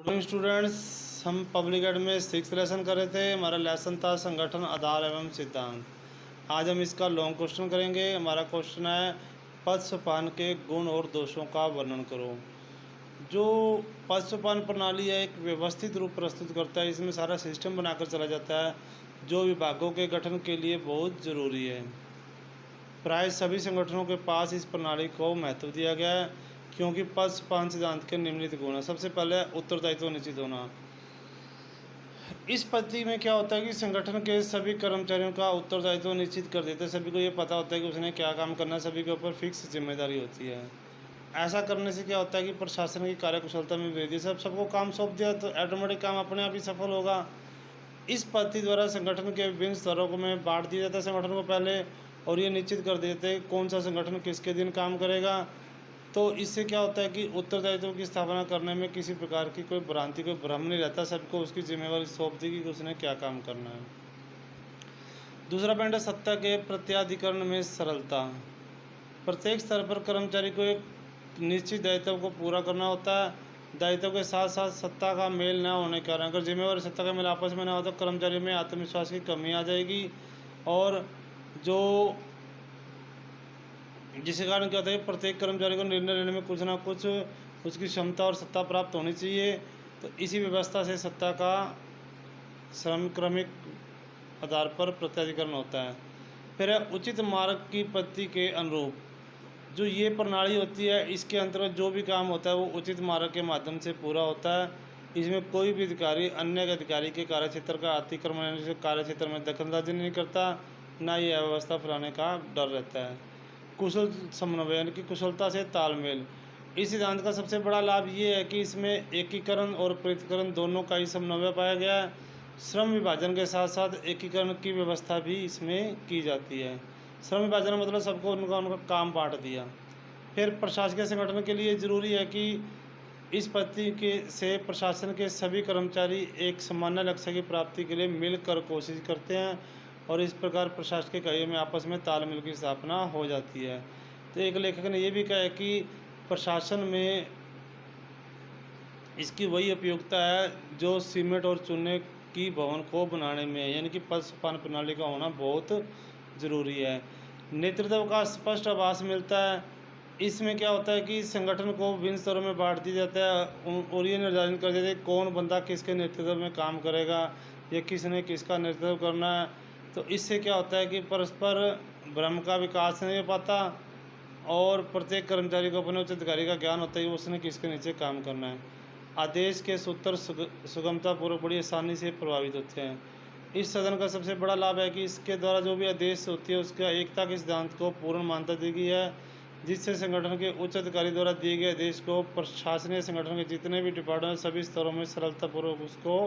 Good students, हम public add में 6th lesson कर रहे थे। हमारा लेसन था संगठन, आधार एवं सिद्धांत। आज हम इसका लॉन्ग क्वेश्चन करेंगे। हमारा क्वेश्चन है पद सोपान के गुण और दोषों का वर्णन करो। जो पद सोपान प्रणाली है एक व्यवस्थित रूप प्रस्तुत करता है। इसमें सारा सिस्टम बनाकर चला जाता है जो विभागों के गठन के लिए बहुत ज़रूरी है। प्राय सभी संगठनों के पास इस प्रणाली को महत्व दिया गया है क्योंकि पद सोपान सिद्धांत के निम्नलिखित गुण हैं। सबसे पहले उत्तरदायित्व निश्चित होना। इस पद्धति में क्या होता है कि संगठन के सभी कर्मचारियों का उत्तरदायित्व निश्चित कर देते हैं। सभी को ये पता होता है कि उसने क्या काम करना है, सभी के ऊपर फिक्स जिम्मेदारी होती है। ऐसा करने से क्या होता है कि प्रशासन की कार्यकुशलता में वृद्धि। सबको काम सौंप दिया तो ऑटोमेटिक काम अपने आप ही सफल होगा। इस पद्धति द्वारा संगठन के विभिन्न स्तरों को में बांट दिया जाता है संगठन को पहले, और ये निश्चित कर देते हैं कौन सा संगठन किसके दिन काम करेगा। तो इससे क्या होता है कि उत्तरदायित्व की स्थापना करने में किसी प्रकार की कोई भ्रांति, कोई भ्रम नहीं रहता। सबको उसकी जिम्मेवारी सौंप दी कि उसने क्या काम करना है। दूसरा पॉइंट है सत्ता के प्रत्याधिकरण में सरलता। प्रत्येक स्तर पर कर्मचारी को एक निश्चित दायित्व को पूरा करना होता है। दायित्व के साथ साथ सत्ता का मेल न होने के कारण, अगर जिम्मेवारी सत्ता का मेल आपस में ना हो तो कर्मचारियों में आत्मविश्वास की कमी आ जाएगी, और जो जिसके कारण क्या होता है प्रत्येक कर्मचारी को निर्णय लेने में कुछ ना कुछ उसकी क्षमता और सत्ता प्राप्त होनी चाहिए। तो इसी व्यवस्था से सत्ता का क्रमिक आधार पर प्रत्याधिकरण होता है। फिर है उचित मार्ग की पद्धति के अनुरूप। जो ये प्रणाली होती है इसके अंतर्गत जो भी काम होता है वो उचित मार्ग के माध्यम से पूरा होता है। इसमें कोई भी अधिकारी अन्य अधिकारी के कार्यक्षेत्र का अतिक्रमण से कार्यक्षेत्र में दखलंदाजी नहीं करता, ना ये अव्यवस्था फैलाने का डर रहता है। कुशल समन्वय यानी कि कुशलता से तालमेल। इस सिद्धांत का सबसे बड़ा लाभ ये है कि इसमें एकीकरण और पृथक्करण दोनों का ही समन्वय पाया गया है। श्रम विभाजन के साथ साथ एकीकरण की व्यवस्था भी इसमें की जाती है। श्रम विभाजन मतलब सबको उनका उनका काम बांट दिया। फिर प्रशासकीय संगठन के लिए ज़रूरी है कि इस पद्धति के से प्रशासन के सभी कर्मचारी एक सामान्य लक्ष्य की प्राप्ति के लिए मिलकर कोशिश करते हैं, और इस प्रकार प्रशासकीय इकाइयों में आपस में तालमेल की स्थापना हो जाती है। तो एक लेखक ने यह भी कहा है कि प्रशासन में इसकी वही उपयोगिता है जो सीमेंट और चूने की भवन को बनाने में है, यानी कि पद सोपान प्रणाली का होना बहुत ज़रूरी है। नेतृत्व का स्पष्ट आभास मिलता है। इसमें क्या होता है कि संगठन को विभिन्न स्तरों में बांट दिया जाता है और ये निर्धारित कर देते हैं कौन बंदा किसके नेतृत्व में काम करेगा या किसने किसका नेतृत्व करना है। तो इससे क्या होता है कि परस्पर भ्रम का विकास नहीं हो पाता, और प्रत्येक कर्मचारी को अपने उच्च अधिकारी का ज्ञान होता है कि उसने किसके नीचे काम करना है। आदेश के सूत्र सुगमतापूर्वक बड़ी आसानी से प्रभावित होते हैं। इस सदन का सबसे बड़ा लाभ है कि इसके द्वारा जो भी आदेश होती है उसका एकता के सिद्धांत को पूर्ण मान्यता दी गई है, जिससे संगठन के उच्च अधिकारी द्वारा दिए गए आदेश को प्रशासनिक संगठन के जितने भी डिपार्टमेंट सभी स्तरों में सरलतापूर्वक उसको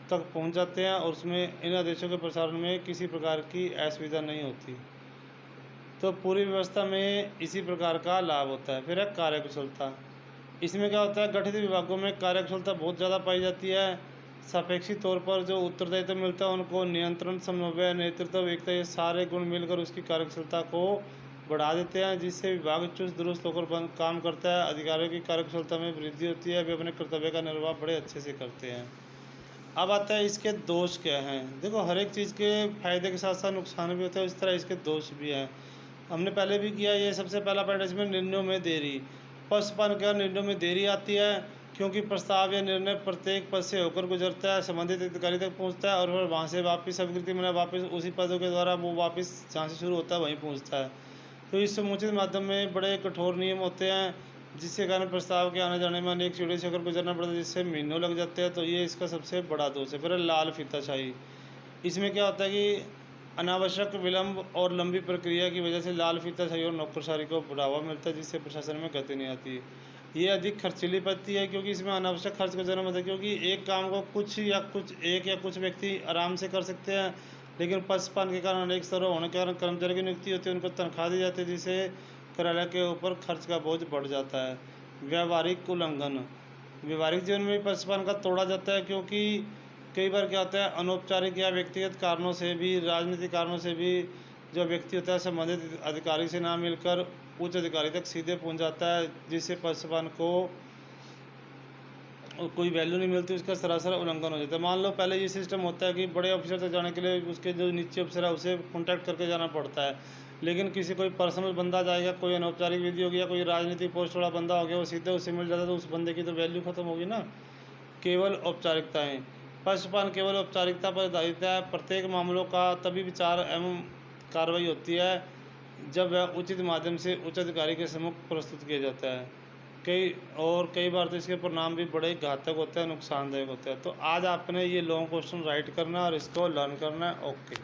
तक पहुंच जाते हैं, और उसमें इन आदेशों के प्रसारण में किसी प्रकार की असुविधा नहीं होती। तो पूरी व्यवस्था में इसी प्रकार का लाभ होता है। फिर है कार्यकुशलता। इसमें क्या होता है गठित विभागों में कार्यकुशलता बहुत ज़्यादा पाई जाती है। सापेक्षिक तौर पर जो उत्तरदायित्व मिलता है उनको नियंत्रण, समन्वय, नेतृत्व, एकता, ये सारे गुण मिलकर उसकी कार्यकुशलता को बढ़ा देते हैं, जिससे विभाग चुस्त दुरुस्त होकर काम करता है। अधिकारियों की कार्यकुशलता में वृद्धि होती है, वे अपने कर्तव्य का निर्वाह बड़े अच्छे से करते हैं। अब आता है इसके दोष क्या हैं। देखो, हर एक चीज़ के फायदे के साथ साथ नुकसान भी होता है, इस तरह इसके दोष भी हैं। हमने पहले भी किया, ये सबसे पहला पॉइंट इसमें निर्णयों में देरी। पशुपालन के निर्णयों में देरी आती है क्योंकि प्रस्ताव या निर्णय प्रत्येक पद से होकर गुजरता है, संबंधित अधिकारी तक पहुंचता है, और फिर वहां से वापस स्वीकृति मिला, वापस उसी पदों के द्वारा वो वापस जहाँ से शुरू होता है वहीं पहुंचता है। तो इस समुचित माध्यम में बड़े कठोर नियम होते हैं, जिसके कारण प्रस्ताव के आने जाने में अनेक सीढ़ी से होकर गुजरना पड़ता है, जिससे महीनों लग जाते हैं। तो ये इसका सबसे बड़ा दोष है। फिर लाल फीताशाही। इसमें क्या होता है कि अनावश्यक विलंब और लंबी प्रक्रिया की वजह से लाल फीताशाही और नौकरशाही को बढ़ावा मिलता है, जिससे प्रशासन में गति नहीं आती। ये अधिक खर्चीली पद्धति है क्योंकि इसमें अनावश्यक खर्च का जन्म होता है, क्योंकि एक काम को कुछ व्यक्ति आराम से कर सकते हैं, लेकिन पशुपालन के कारण अनेक स्तरों होने के कारण कर्मचारी की नियुक्ति होती है, उनको तनख्वाह दी जाती है, जिससे कार्यालय के ऊपर खर्च का बोझ बढ़ जाता है। व्यावहारिक उल्लंघन। व्यवहारिक जीवन में पशुपालन का तोड़ा जाता है, क्योंकि कई बार क्या होता है अनौपचारिक या व्यक्तिगत कारणों से भी, राजनीतिक कारणों से भी जो व्यक्ति होता है संबंधित अधिकारी से ना मिलकर उच्च अधिकारी तक सीधे पहुंच जाता है, जिससे पशुपालन को और कोई वैल्यू नहीं मिलती, उसका सरासर उल्लंघन हो जाता है। मान लो पहले ये सिस्टम होता है कि बड़े ऑफिसर तक जाने के लिए उसके जो नीचे अफसर है उसे कॉन्टैक्ट करके जाना पड़ता है, लेकिन किसी कोई पर्सनल बंदा जाएगा, कोई अनौपचारिक विधि हो गया, कोई राजनीतिक पोस्ट वाला बंदा हो गया, वो सीधे उससे मिल जाता है, तो उस बंदे की तो वैल्यू खत्म होगी ना। केवल औपचारिकताएं, पक्षपान केवल औपचारिकता पर आधारित है। प्रत्येक मामलों का तभी विचार एवं कार्रवाई होती है जब वह उचित माध्यम से उच्च अधिकारी के सम्मुख प्रस्तुत किया जाता है। कई बार तो इसके परिणाम भी बड़े घातक होते हैं, नुकसानदायक होते हैं। तो आज आपने ये लॉन्ग क्वेश्चन राइट करना है और इसको लर्न करना है। ओके।